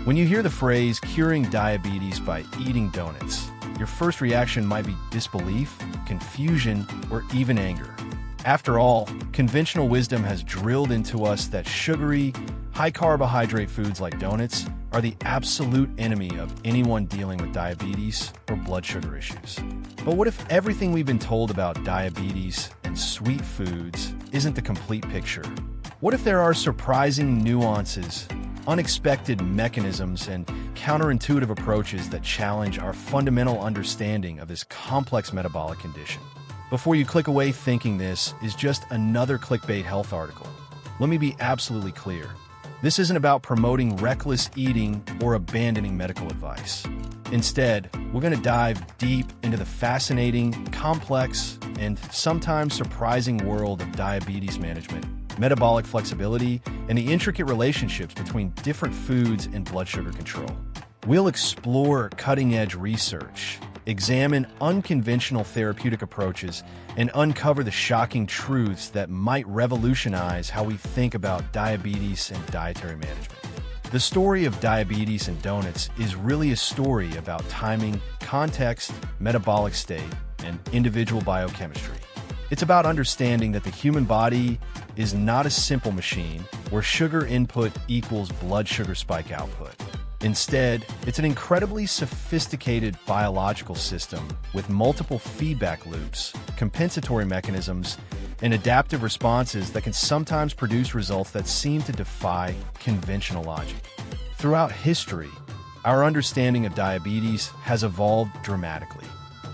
When you hear the phrase curing diabetes by eating donuts, your first reaction might be disbelief, confusion, or even anger. After all, conventional wisdom has drilled into us that sugary, high-carbohydrate foods like donuts are the absolute enemy of anyone dealing with diabetes or blood sugar issues. But what if everything we've been told about diabetes and sweet foods isn't the complete picture? What if there are surprising nuances, unexpected mechanisms, and counterintuitive approaches that challenge our fundamental understanding of this complex metabolic condition? Before you click away thinking this is just another clickbait health article, let me be absolutely clear. This isn't about promoting reckless eating or abandoning medical advice. Instead, we're going to dive deep into the fascinating, complex, and sometimes surprising world of diabetes management, metabolic flexibility, and the intricate relationships between different foods and blood sugar control. We'll explore cutting-edge research, examine unconventional therapeutic approaches, and uncover the shocking truths that might revolutionize how we think about diabetes and dietary management. The story of diabetes and donuts is really a story about timing, context, metabolic state, and individual biochemistry. It's about understanding that the human body is not a simple machine where sugar input equals blood sugar spike output. Instead, it's an incredibly sophisticated biological system with multiple feedback loops, compensatory mechanisms, and adaptive responses that can sometimes produce results that seem to defy conventional logic. Throughout history, our understanding of diabetes has evolved dramatically.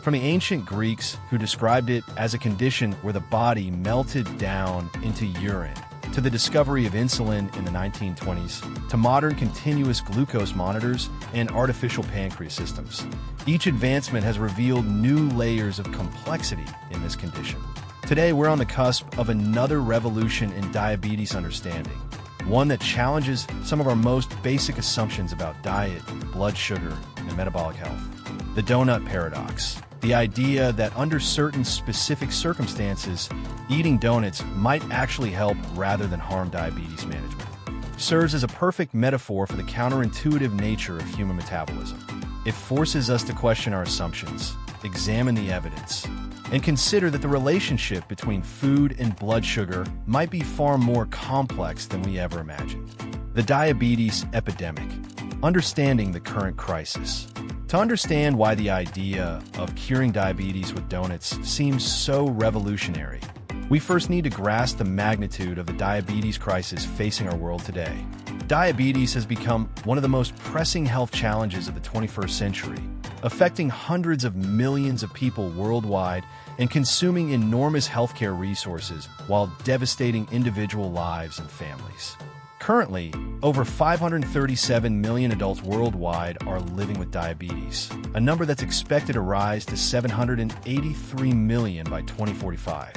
From the ancient Greeks, who described it as a condition where the body melted down into urine, to the discovery of insulin in the 1920s, to modern continuous glucose monitors and artificial pancreas systems. Each advancement has revealed new layers of complexity in this condition. Today, we're on the cusp of another revolution in diabetes understanding, one that challenges some of our most basic assumptions about diet, blood sugar, and metabolic health. The donut paradox. The idea that under certain specific circumstances, eating donuts might actually help rather than harm diabetes management, serves as a perfect metaphor for the counterintuitive nature of human metabolism. It forces us to question our assumptions, examine the evidence, and consider that the relationship between food and blood sugar might be far more complex than we ever imagined. The diabetes epidemic. Understanding the current crisis. To understand why the idea of curing diabetes with donuts seems so revolutionary, we first need to grasp the magnitude of the diabetes crisis facing our world today. Diabetes has become one of the most pressing health challenges of the 21st century, affecting hundreds of millions of people worldwide and consuming enormous healthcare resources while devastating individual lives and families. Currently, over 537 million adults worldwide are living with diabetes, a number that's expected to rise to 783 million by 2045.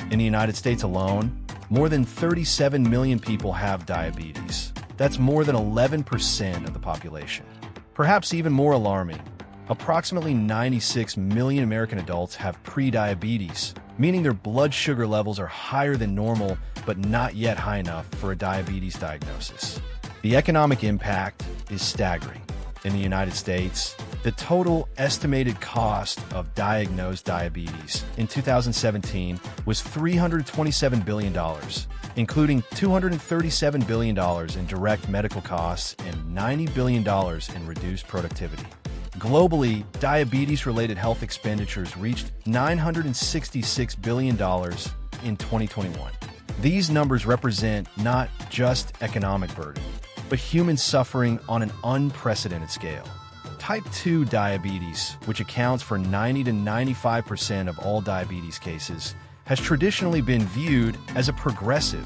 In the United States alone, more than 37 million people have diabetes. That's more than 11% of the population. Perhaps even more alarming, approximately 96 million American adults have prediabetes, meaning their blood sugar levels are higher than normal but not yet high enough for a diabetes diagnosis. The economic impact is staggering. In the United States, the total estimated cost of diagnosed diabetes in 2017 was $327 billion, including $237 billion in direct medical costs and $90 billion in reduced productivity. Globally, diabetes-related health expenditures reached $966 billion in 2021. These numbers represent not just economic burden, but human suffering on an unprecedented scale. Type 2 diabetes, which accounts for 90 to 95% of all diabetes cases, has traditionally been viewed as a progressive,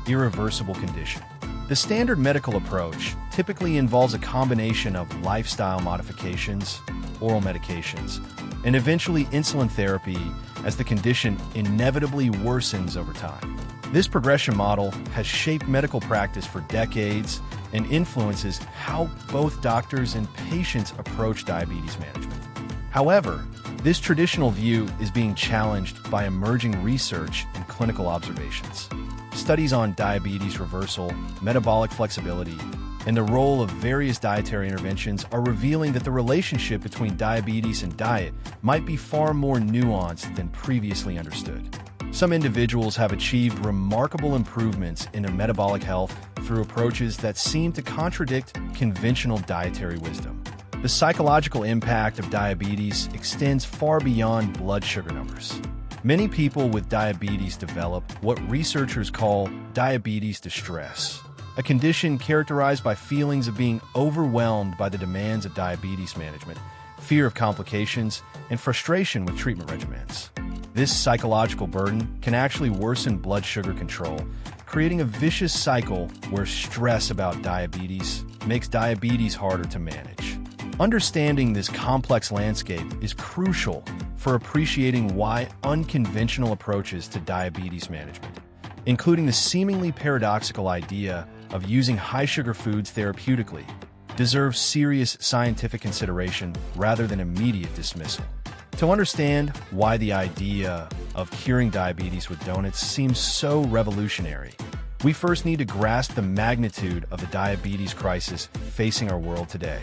irreversible condition. The standard medical approach typically involves a combination of lifestyle modifications, oral medications, and eventually insulin therapy as the condition inevitably worsens over time. This progression model has shaped medical practice for decades and influences how both doctors and patients approach diabetes management. However, this traditional view is being challenged by emerging research and clinical observations. Studies on diabetes reversal, metabolic flexibility, and the role of various dietary interventions are revealing that the relationship between diabetes and diet might be far more nuanced than previously understood. Some individuals have achieved remarkable improvements in their metabolic health through approaches that seem to contradict conventional dietary wisdom. The psychological impact of diabetes extends far beyond blood sugar numbers. Many people with diabetes develop what researchers call diabetes distress, a condition characterized by feelings of being overwhelmed by the demands of diabetes management, fear of complications, and frustration with treatment regimens. This psychological burden can actually worsen blood sugar control, creating a vicious cycle where stress about diabetes makes diabetes harder to manage. Understanding this complex landscape is crucial for appreciating why unconventional approaches to diabetes management, including the seemingly paradoxical idea of using high-sugar foods therapeutically, deserve serious scientific consideration rather than immediate dismissal. To understand why the idea of curing diabetes with donuts seems so revolutionary, we first need to grasp the magnitude of the diabetes crisis facing our world today.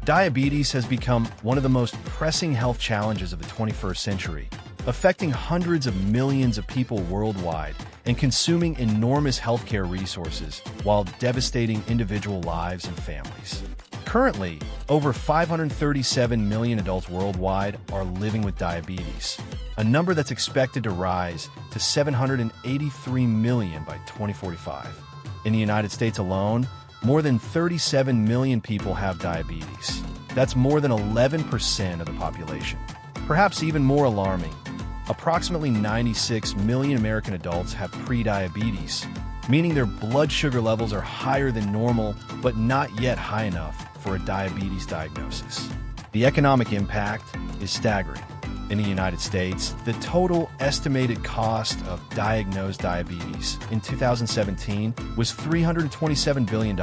Diabetes has become one of the most pressing health challenges of the 21st century, affecting hundreds of millions of people worldwide and consuming enormous healthcare resources while devastating individual lives and families. Currently, over 537 million adults worldwide are living with diabetes, a number that's expected to rise to 783 million by 2045. In the United States alone, more than 37 million people have diabetes. That's more than 11% of the population. Perhaps even more alarming, approximately 96 million American adults have prediabetes, meaning their blood sugar levels are higher than normal but not yet high enough for a diabetes diagnosis. The economic impact is staggering. In the United States, the total estimated cost of diagnosed diabetes in 2017 was $327 billion,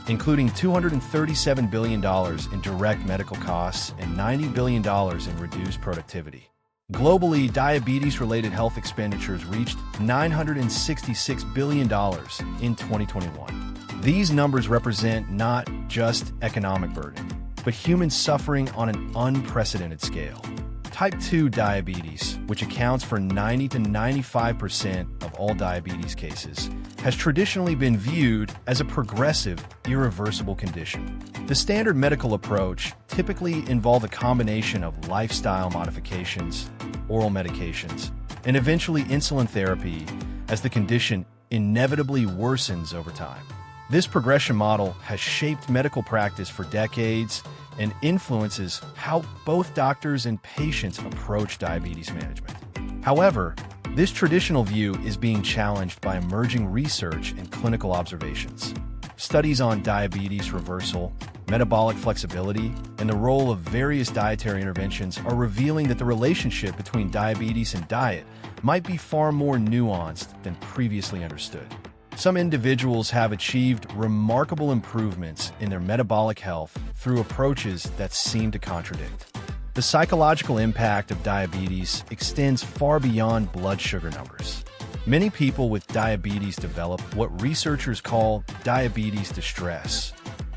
including $237 billion in direct medical costs and $90 billion in reduced productivity. Globally, diabetes-related health expenditures reached $966 billion in 2021. These numbers represent not just economic burden, but human suffering on an unprecedented scale. Type 2 diabetes, which accounts for 90 to 95% of all diabetes cases, has traditionally been viewed as a progressive, irreversible condition. The standard medical approach typically involves a combination of lifestyle modifications, oral medications, and eventually insulin therapy as the condition inevitably worsens over time. This progression model has shaped medical practice for decades and influences how both doctors and patients approach diabetes management. However, this traditional view is being challenged by emerging research and clinical observations. Studies on diabetes reversal, metabolic flexibility, and the role of various dietary interventions are revealing that the relationship between diabetes and diet might be far more nuanced than previously understood. Some individuals have achieved remarkable improvements in their metabolic health through approaches that seem to contradict. The psychological impact of diabetes extends far beyond blood sugar numbers. Many people with diabetes develop what researchers call diabetes distress,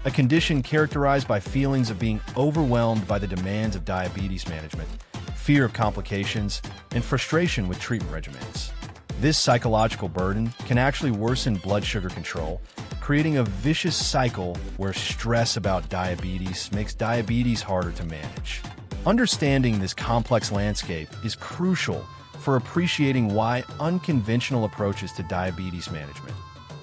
a condition characterized by feelings of being overwhelmed by the demands of diabetes management, fear of complications, and frustration with treatment regimens. This psychological burden can actually worsen blood sugar control, creating a vicious cycle where stress about diabetes makes diabetes harder to manage. Understanding this complex landscape is crucial for appreciating why unconventional approaches to diabetes management,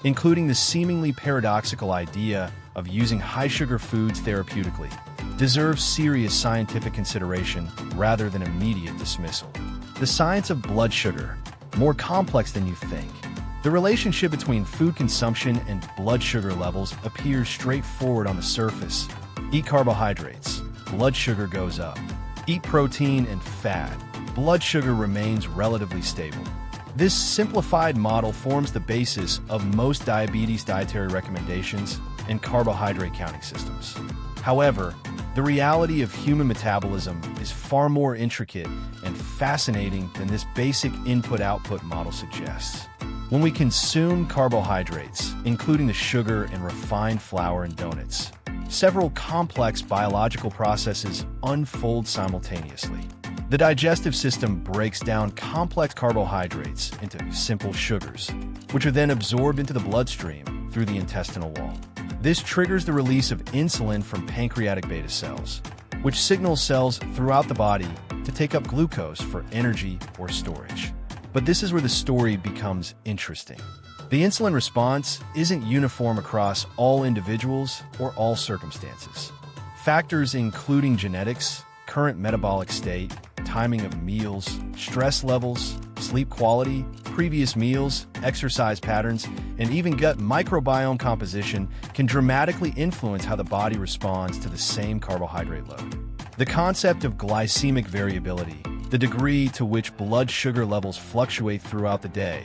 including the seemingly paradoxical idea of using high-sugar foods therapeutically, deserve serious scientific consideration rather than immediate dismissal. The science of blood sugar, more complex than you think. The relationship between food consumption and blood sugar levels appears straightforward on the surface. Eat carbohydrates, blood sugar goes up. Eat protein and fat, blood sugar remains relatively stable. This simplified model forms the basis of most diabetes dietary recommendations and carbohydrate counting systems. However, the reality of human metabolism is far more intricate and fascinating than this basic input-output model suggests. When we consume carbohydrates, including the sugar and refined flour in donuts, several complex biological processes unfold simultaneously. The digestive system breaks down complex carbohydrates into simple sugars, which are then absorbed into the bloodstream through the intestinal wall. This triggers the release of insulin from pancreatic beta cells, which signal cells throughout the body to take up glucose for energy or storage. But this is where the story becomes interesting. The insulin response isn't uniform across all individuals or all circumstances. Factors including genetics, current metabolic state, timing of meals, stress levels, sleep quality, previous meals, exercise patterns, and even gut microbiome composition can dramatically influence how the body responds to the same carbohydrate load. The concept of glycemic variability, the degree to which blood sugar levels fluctuate throughout the day,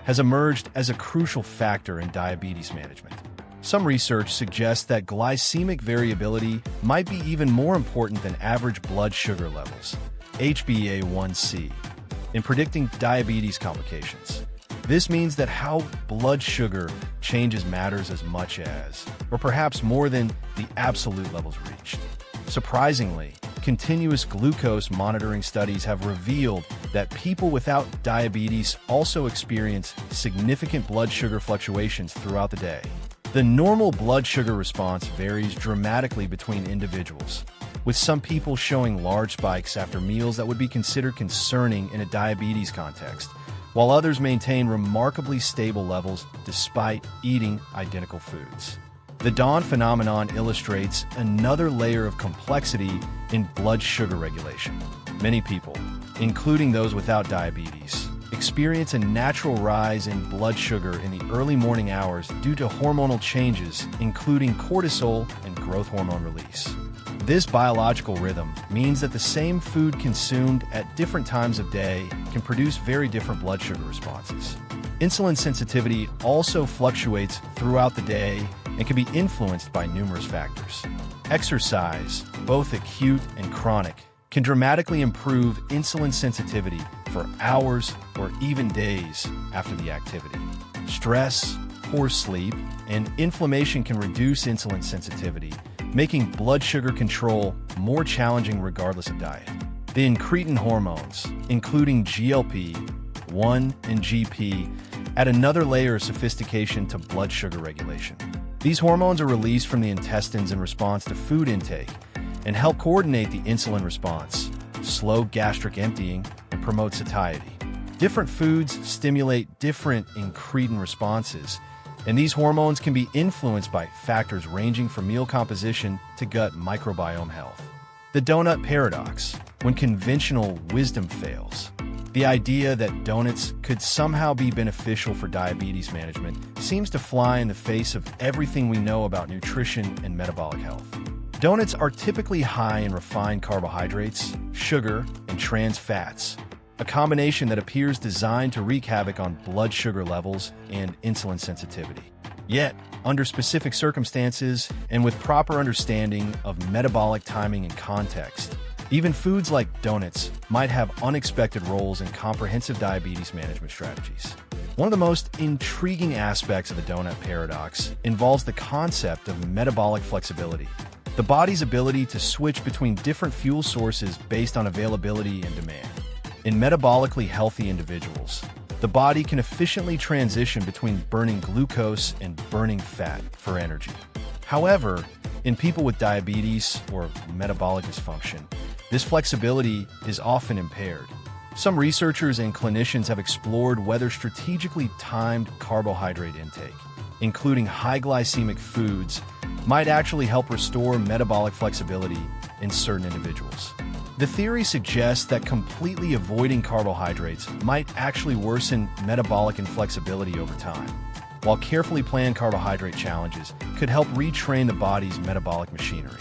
has emerged as a crucial factor in diabetes management. Some research suggests that glycemic variability might be even more important than average blood sugar levels, HbA1c, in predicting diabetes complications. This means that how blood sugar changes matters as much as, or perhaps more than, the absolute levels reached. Surprisingly, continuous glucose monitoring studies have revealed that people without diabetes also experience significant blood sugar fluctuations throughout the day. The normal blood sugar response varies dramatically between individuals, with some people showing large spikes after meals that would be considered concerning in a diabetes context, while others maintain remarkably stable levels despite eating identical foods. The dawn phenomenon illustrates another layer of complexity in blood sugar regulation. Many people, including those without diabetes, experience a natural rise in blood sugar in the early morning hours due to hormonal changes, including cortisol and growth hormone release. This biological rhythm means that the same food consumed at different times of day can produce very different blood sugar responses. Insulin sensitivity also fluctuates throughout the day and can be influenced by numerous factors. Exercise, both acute and chronic, can dramatically improve insulin sensitivity for hours or even days after the activity. Stress, poor sleep, and inflammation can reduce insulin sensitivity, making blood sugar control more challenging regardless of diet. The incretin hormones, including GLP-1 and GP, add another layer of sophistication to blood sugar regulation. These hormones are released from the intestines in response to food intake and help coordinate the insulin response, slow gastric emptying, and promote satiety. Different foods stimulate different incretin responses, and these hormones can be influenced by factors ranging from meal composition to gut microbiome health. The donut paradox: when conventional wisdom fails. The idea that donuts could somehow be beneficial for diabetes management seems to fly in the face of everything we know about nutrition and metabolic health. Donuts are typically high in refined carbohydrates, sugar, and trans fats, a combination that appears designed to wreak havoc on blood sugar levels and insulin sensitivity. Yet, under specific circumstances and with proper understanding of metabolic timing and context, even foods like donuts might have unexpected roles in comprehensive diabetes management strategies. One of the most intriguing aspects of the donut paradox involves the concept of metabolic flexibility, the body's ability to switch between different fuel sources based on availability and demand. In metabolically healthy individuals, the body can efficiently transition between burning glucose and burning fat for energy. However, in people with diabetes or metabolic dysfunction, this flexibility is often impaired. Some researchers and clinicians have explored whether strategically timed carbohydrate intake, including high glycemic foods, might actually help restore metabolic flexibility in certain individuals. The theory suggests that completely avoiding carbohydrates might actually worsen metabolic inflexibility over time, while carefully planned carbohydrate challenges could help retrain the body's metabolic machinery.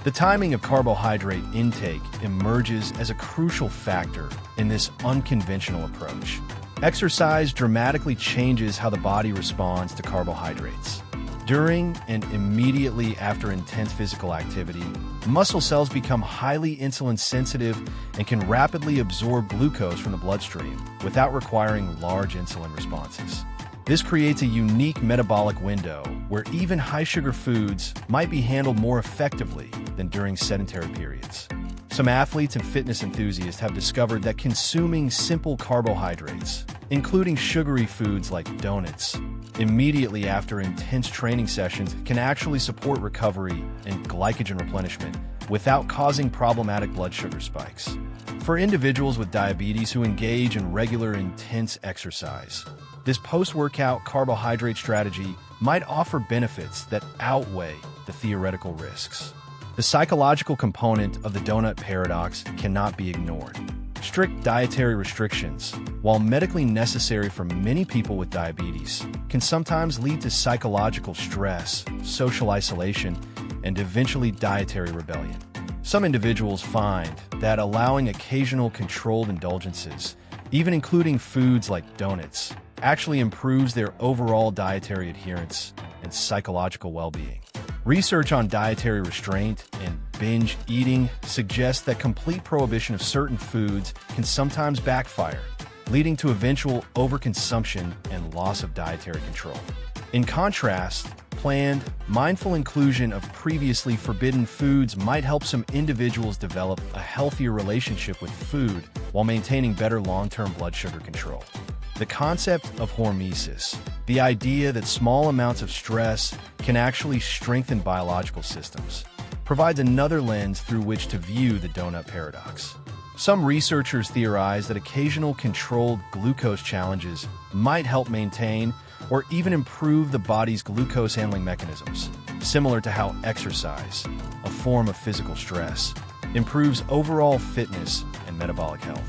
The timing of carbohydrate intake emerges as a crucial factor in this unconventional approach. Exercise dramatically changes how the body responds to carbohydrates. During and immediately after intense physical activity, muscle cells become highly insulin sensitive and can rapidly absorb glucose from the bloodstream without requiring large insulin responses. This creates a unique metabolic window where even high-sugar foods might be handled more effectively than during sedentary periods. Some athletes and fitness enthusiasts have discovered that consuming simple carbohydrates, including sugary foods like donuts, immediately after intense training sessions can actually support recovery and glycogen replenishment without causing problematic blood sugar spikes. For individuals with diabetes who engage in regular intense exercise, this post-workout carbohydrate strategy might offer benefits that outweigh the theoretical risks. The psychological component of the donut paradox cannot be ignored. Strict dietary restrictions, while medically necessary for many people with diabetes, can sometimes lead to psychological stress, social isolation, and eventually dietary rebellion. Some individuals find that allowing occasional controlled indulgences, even including foods like donuts, actually improves their overall dietary adherence and psychological well-being. Research on dietary restraint and binge eating suggests that complete prohibition of certain foods can sometimes backfire, leading to eventual overconsumption and loss of dietary control. In contrast, planned, mindful inclusion of previously forbidden foods might help some individuals develop a healthier relationship with food while maintaining better long-term blood sugar control. The concept of hormesis, the idea that small amounts of stress can actually strengthen biological systems, provides another lens through which to view the donut paradox. Some researchers theorize that occasional controlled glucose challenges might help maintain or even improve the body's glucose handling mechanisms, similar to how exercise, a form of physical stress, improves overall fitness and metabolic health.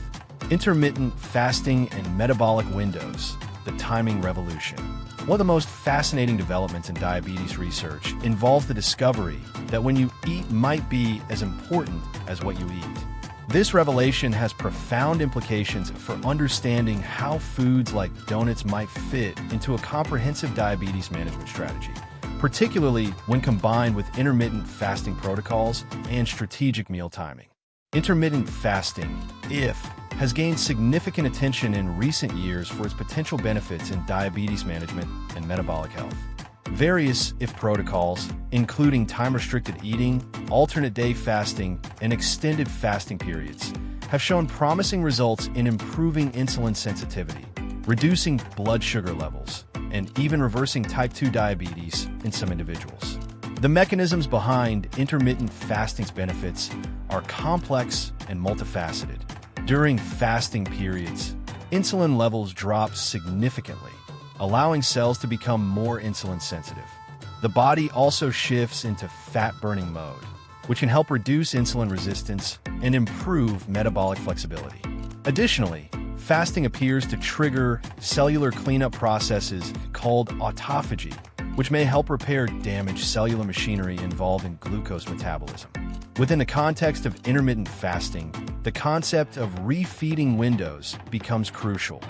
Intermittent fasting and metabolic windows, the timing revolution. One of the most fascinating developments in diabetes research involves the discovery that when you eat might be as important as what you eat. This revelation has profound implications for understanding how foods like donuts might fit into a comprehensive diabetes management strategy, particularly when combined with intermittent fasting protocols and strategic meal timing. Intermittent fasting, IF, has gained significant attention in recent years for its potential benefits in diabetes management and metabolic health. Various IF protocols, including time-restricted eating, alternate day fasting, and extended fasting periods, have shown promising results in improving insulin sensitivity, reducing blood sugar levels, and even reversing type 2 diabetes in some individuals. The mechanisms behind intermittent fasting's benefits are complex and multifaceted. During fasting periods, insulin levels drop significantly, allowing cells to become more insulin sensitive. The body also shifts into fat-burning mode, which can help reduce insulin resistance and improve metabolic flexibility. Additionally, fasting appears to trigger cellular cleanup processes called autophagy, which may help repair damaged cellular machinery involved in glucose metabolism. Within the context of intermittent fasting, the concept of refeeding windows becomes crucial.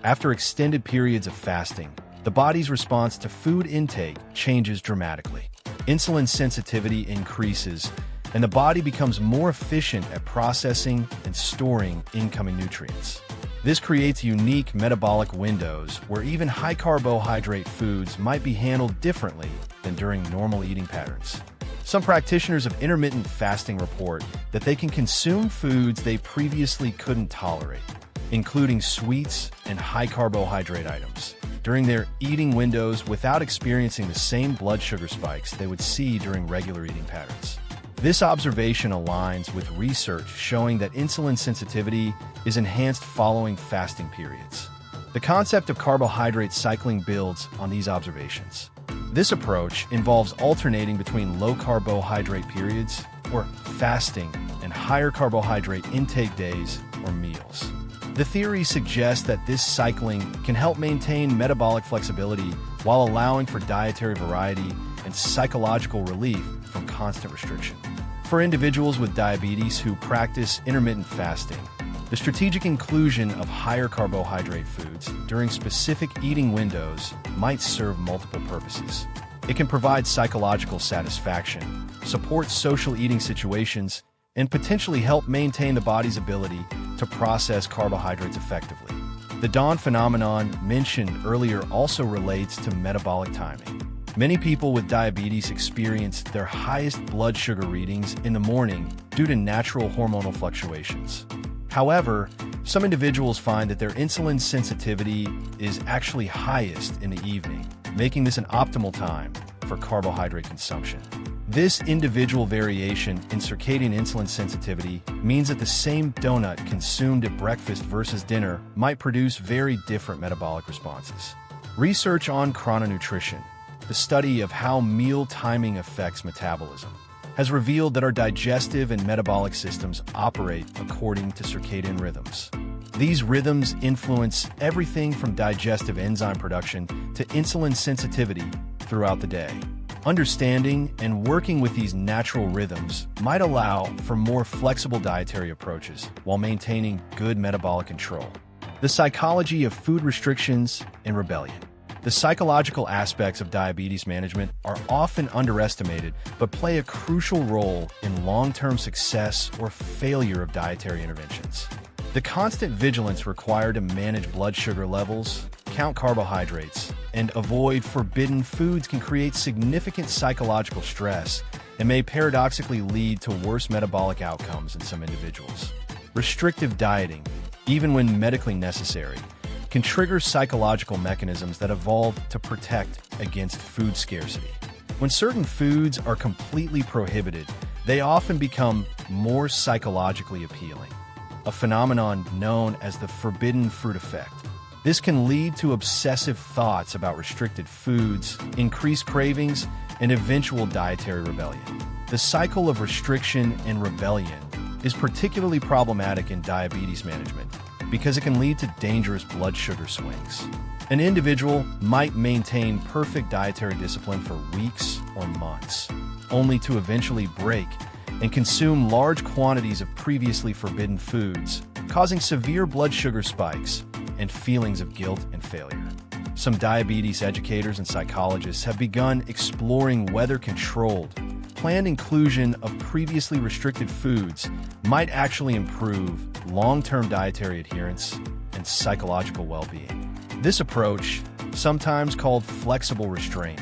After extended periods of fasting, the body's response to food intake changes dramatically. Insulin sensitivity increases, and the body becomes more efficient at processing and storing incoming nutrients. This creates unique metabolic windows where even high-carbohydrate foods might be handled differently than during normal eating patterns. Some practitioners of intermittent fasting report that they can consume foods they previously couldn't tolerate, including sweets and high-carbohydrate items, during their eating windows without experiencing the same blood sugar spikes they would see during regular eating patterns. This observation aligns with research showing that insulin sensitivity is enhanced following fasting periods. The concept of carbohydrate cycling builds on these observations. This approach involves alternating between low carbohydrate periods, or fasting, and higher carbohydrate intake days, or meals. The theory suggests that this cycling can help maintain metabolic flexibility while allowing for dietary variety and psychological relief from constant restriction. For individuals with diabetes who practice intermittent fasting, the strategic inclusion of higher carbohydrate foods during specific eating windows might serve multiple purposes. It can provide psychological satisfaction, support social eating situations, and potentially help maintain the body's ability to process carbohydrates effectively. The dawn phenomenon mentioned earlier also relates to metabolic timing. Many people with diabetes experience their highest blood sugar readings in the morning due to natural hormonal fluctuations. However, some individuals find that their insulin sensitivity is actually highest in the evening, making this an optimal time for carbohydrate consumption. This individual variation in circadian insulin sensitivity means that the same donut consumed at breakfast versus dinner might produce very different metabolic responses. Research on chrononutrition, the study of how meal timing affects metabolism, has revealed that our digestive and metabolic systems operate according to circadian rhythms. These rhythms influence everything from digestive enzyme production to insulin sensitivity throughout the day. Understanding and working with these natural rhythms might allow for more flexible dietary approaches while maintaining good metabolic control. The psychology of food restrictions and rebellion. The psychological aspects of diabetes management are often underestimated but play a crucial role in long-term success or failure of dietary interventions. The constant vigilance required to manage blood sugar levels, count carbohydrates, and avoid forbidden foods can create significant psychological stress and may paradoxically lead to worse metabolic outcomes in some individuals. Restrictive dieting, even when medically necessary, can trigger psychological mechanisms that evolve to protect against food scarcity. When certain foods are completely prohibited, they often become more psychologically appealing, a phenomenon known as the forbidden fruit effect. This can lead to obsessive thoughts about restricted foods, increased cravings, and eventual dietary rebellion. The cycle of restriction and rebellion is particularly problematic in diabetes management because it can lead to dangerous blood sugar swings. An individual might maintain perfect dietary discipline for weeks or months, only to eventually break and consume large quantities of previously forbidden foods, causing severe blood sugar spikes and feelings of guilt and failure. Some diabetes educators and psychologists have begun exploring whether controlled, planned inclusion of previously restricted foods might actually improve long-term dietary adherence and psychological well-being. This approach, sometimes called flexible restraint,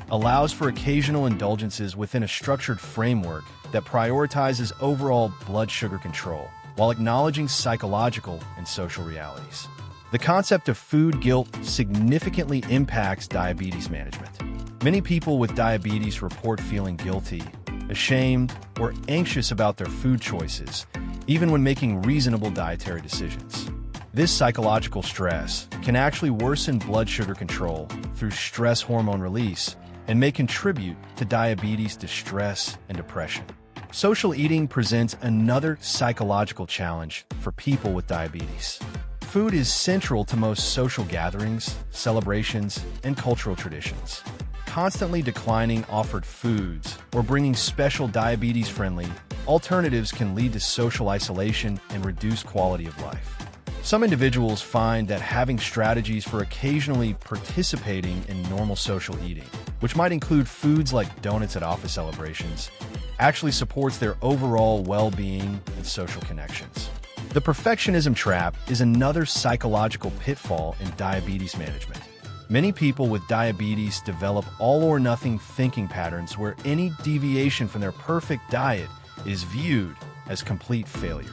allows for occasional indulgences within a structured framework that prioritizes overall blood sugar control while acknowledging psychological and social realities. The concept of food guilt significantly impacts diabetes management. Many people with diabetes report feeling guilty, ashamed, or anxious about their food choices, even when making reasonable dietary decisions. This psychological stress can actually worsen blood sugar control through stress hormone release and may contribute to diabetes distress and depression. Social eating presents another psychological challenge for people with diabetes. Food is central to most social gatherings, celebrations, and cultural traditions. Constantly declining offered foods or bringing special diabetes-friendly alternatives can lead to social isolation and reduced quality of life. Some individuals find that having strategies for occasionally participating in normal social eating, which might include foods like donuts at office celebrations, actually supports their overall well-being and social connections. The perfectionism trap is another psychological pitfall in diabetes management. Many people with diabetes develop all-or-nothing thinking patterns where any deviation from their perfect diet is viewed as complete failure.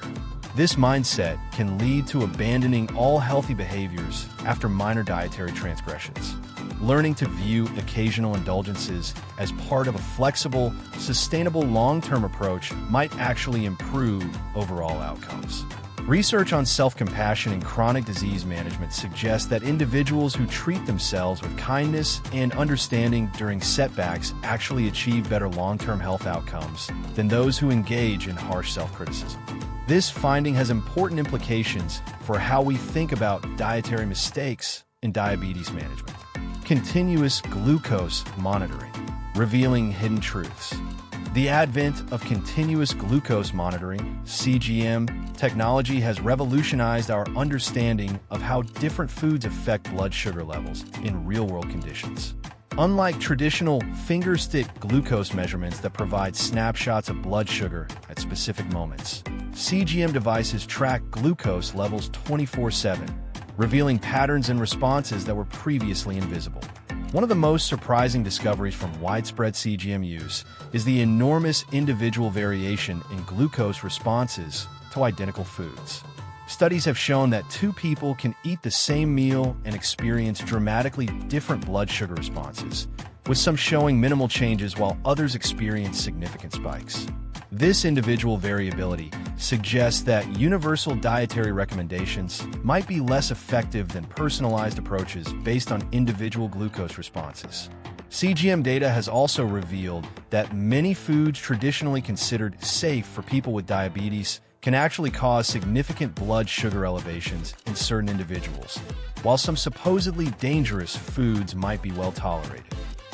This mindset can lead to abandoning all healthy behaviors after minor dietary transgressions. Learning to view occasional indulgences as part of a flexible, sustainable long-term approach might actually improve overall outcomes. Research on self-compassion and chronic disease management suggests that individuals who treat themselves with kindness and understanding during setbacks actually achieve better long-term health outcomes than those who engage in harsh self-criticism. This finding has important implications for how we think about dietary mistakes in diabetes management. Continuous glucose monitoring, revealing hidden truths. The advent of continuous glucose monitoring, CGM, technology has revolutionized our understanding of how different foods affect blood sugar levels in real-world conditions. Unlike traditional finger-stick glucose measurements that provide snapshots of blood sugar at specific moments, CGM devices track glucose levels 24/7, revealing patterns and responses that were previously invisible. One of the most surprising discoveries from widespread CGM use is the enormous individual variation in glucose responses to identical foods. Studies have shown that two people can eat the same meal and experience dramatically different blood sugar responses, with some showing minimal changes while others experience significant spikes. This individual variability suggests that universal dietary recommendations might be less effective than personalized approaches based on individual glucose responses. CGM data has also revealed that many foods traditionally considered safe for people with diabetes can actually cause significant blood sugar elevations in certain individuals, while some supposedly dangerous foods might be well tolerated.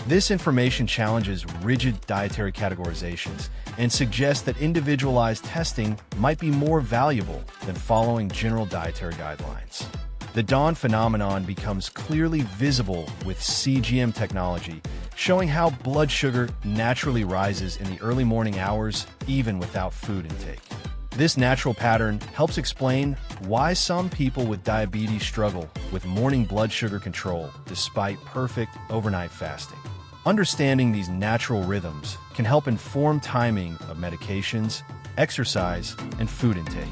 This information challenges rigid dietary categorizations and suggests that individualized testing might be more valuable than following general dietary guidelines. The dawn phenomenon becomes clearly visible with CGM technology, showing how blood sugar naturally rises in the early morning hours even without food intake. This natural pattern helps explain why some people with diabetes struggle with morning blood sugar control despite perfect overnight fasting. Understanding these natural rhythms can help inform timing of medications, exercise, and food intake.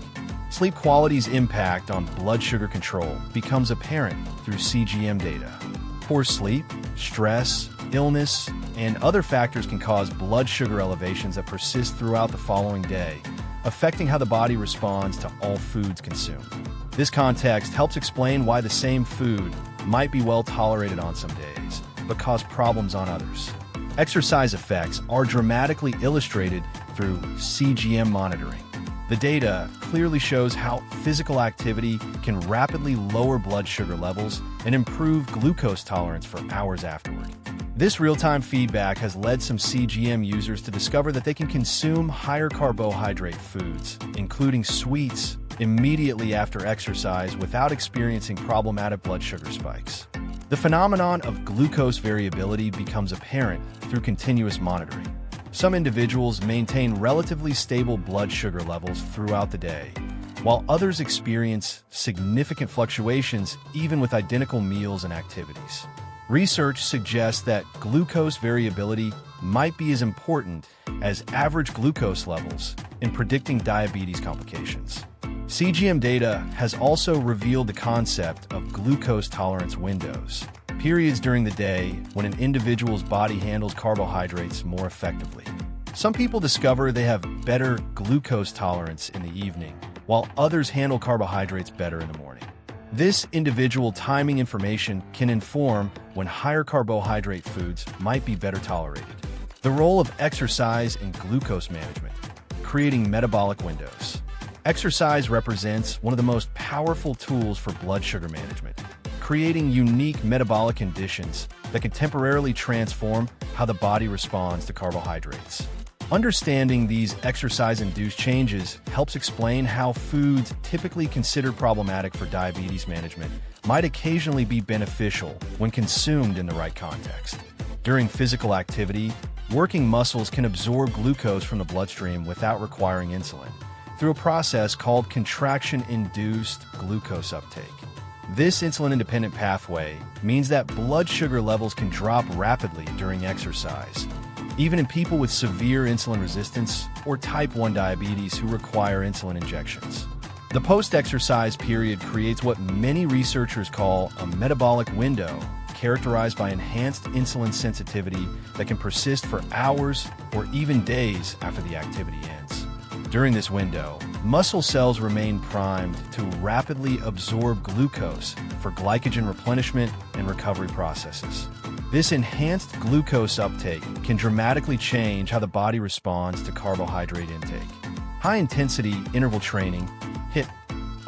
Sleep quality's impact on blood sugar control becomes apparent through CGM data. Poor sleep, stress, illness, and other factors can cause blood sugar elevations that persist throughout the following day, affecting how the body responds to all foods consumed. This context helps explain why the same food might be well tolerated on some days, but cause problems on others. Exercise effects are dramatically illustrated through CGM monitoring. The data clearly shows how physical activity can rapidly lower blood sugar levels and improve glucose tolerance for hours afterward. This real-time feedback has led some CGM users to discover that they can consume higher carbohydrate foods, including sweets, immediately after exercise without experiencing problematic blood sugar spikes. The phenomenon of glucose variability becomes apparent through continuous monitoring. Some individuals maintain relatively stable blood sugar levels throughout the day, while others experience significant fluctuations even with identical meals and activities. Research suggests that glucose variability might be as important as average glucose levels in predicting diabetes complications. CGM data has also revealed the concept of glucose tolerance windows, periods during the day when an individual's body handles carbohydrates more effectively. Some people discover they have better glucose tolerance in the evening, while others handle carbohydrates better in the morning. This individual timing information can inform when higher carbohydrate foods might be better tolerated. The role of exercise in glucose management, creating metabolic windows. Exercise represents one of the most powerful tools for blood sugar management, creating unique metabolic conditions that can temporarily transform how the body responds to carbohydrates. Understanding these exercise-induced changes helps explain how foods typically considered problematic for diabetes management might occasionally be beneficial when consumed in the right context. During physical activity, working muscles can absorb glucose from the bloodstream without requiring insulin, through a process called contraction-induced glucose uptake. This insulin-independent pathway means that blood sugar levels can drop rapidly during exercise, even in people with severe insulin resistance or type 1 diabetes who require insulin injections. The post-exercise period creates what many researchers call a metabolic window, characterized by enhanced insulin sensitivity that can persist for hours or even days after the activity ends. During this window, muscle cells remain primed to rapidly absorb glucose for glycogen replenishment and recovery processes. This enhanced glucose uptake can dramatically change how the body responds to carbohydrate intake. High-intensity interval training, HIIT,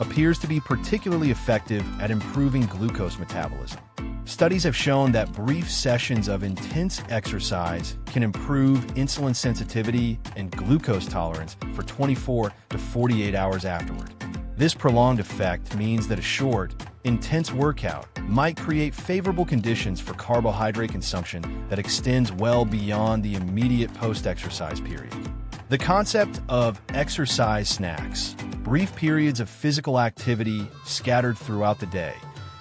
appears to be particularly effective at improving glucose metabolism. Studies have shown that brief sessions of intense exercise can improve insulin sensitivity and glucose tolerance for 24 to 48 hours afterward. This prolonged effect means that a short, intense workout might create favorable conditions for carbohydrate consumption that extends well beyond the immediate post-exercise period. The concept of exercise snacks, brief periods of physical activity scattered throughout the day,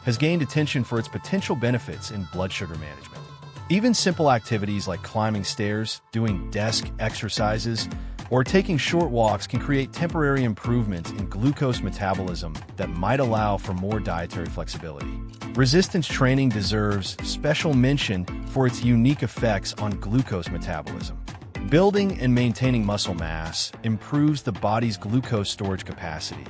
has gained attention for its potential benefits in blood sugar management. Even simple activities like climbing stairs, doing desk exercises, or taking short walks can create temporary improvements in glucose metabolism that might allow for more dietary flexibility. Resistance training deserves special mention for its unique effects on glucose metabolism. Building and maintaining muscle mass improves the body's glucose storage capacity,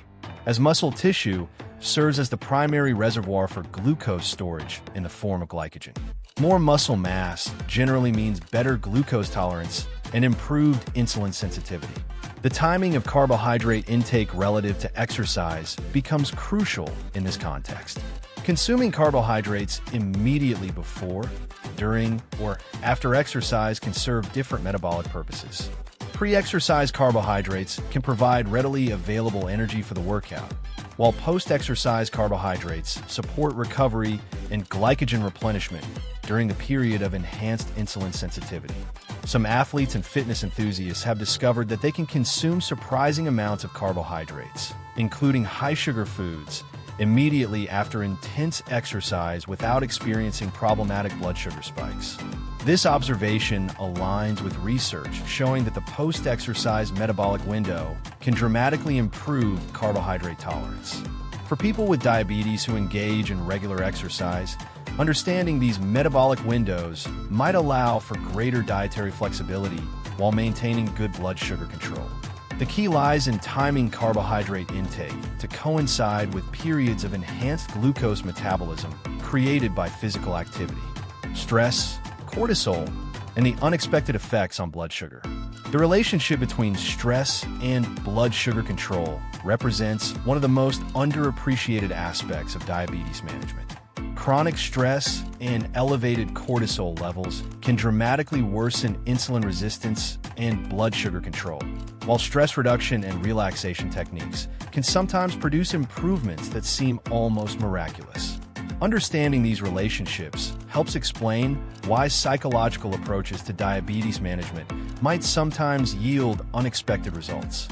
as muscle tissue serves as the primary reservoir for glucose storage in the form of glycogen. More muscle mass generally means better glucose tolerance and improved insulin sensitivity. The timing of carbohydrate intake relative to exercise becomes crucial in this context. Consuming carbohydrates immediately before, during, or after exercise can serve different metabolic purposes. Pre-exercise carbohydrates can provide readily available energy for the workout, while post-exercise carbohydrates support recovery and glycogen replenishment during the period of enhanced insulin sensitivity. Some athletes and fitness enthusiasts have discovered that they can consume surprising amounts of carbohydrates, including high-sugar foods, immediately after intense exercise without experiencing problematic blood sugar spikes. This observation aligns with research showing that the post-exercise metabolic window can dramatically improve carbohydrate tolerance. For people with diabetes who engage in regular exercise, understanding these metabolic windows might allow for greater dietary flexibility while maintaining good blood sugar control. The key lies in timing carbohydrate intake to coincide with periods of enhanced glucose metabolism created by physical activity, stress, cortisol, and the unexpected effects on blood sugar. The relationship between stress and blood sugar control represents one of the most underappreciated aspects of diabetes management. Chronic stress and elevated cortisol levels can dramatically worsen insulin resistance and blood sugar control, while stress reduction and relaxation techniques can sometimes produce improvements that seem almost miraculous. Understanding these relationships helps explain why psychological approaches to diabetes management might sometimes yield unexpected results.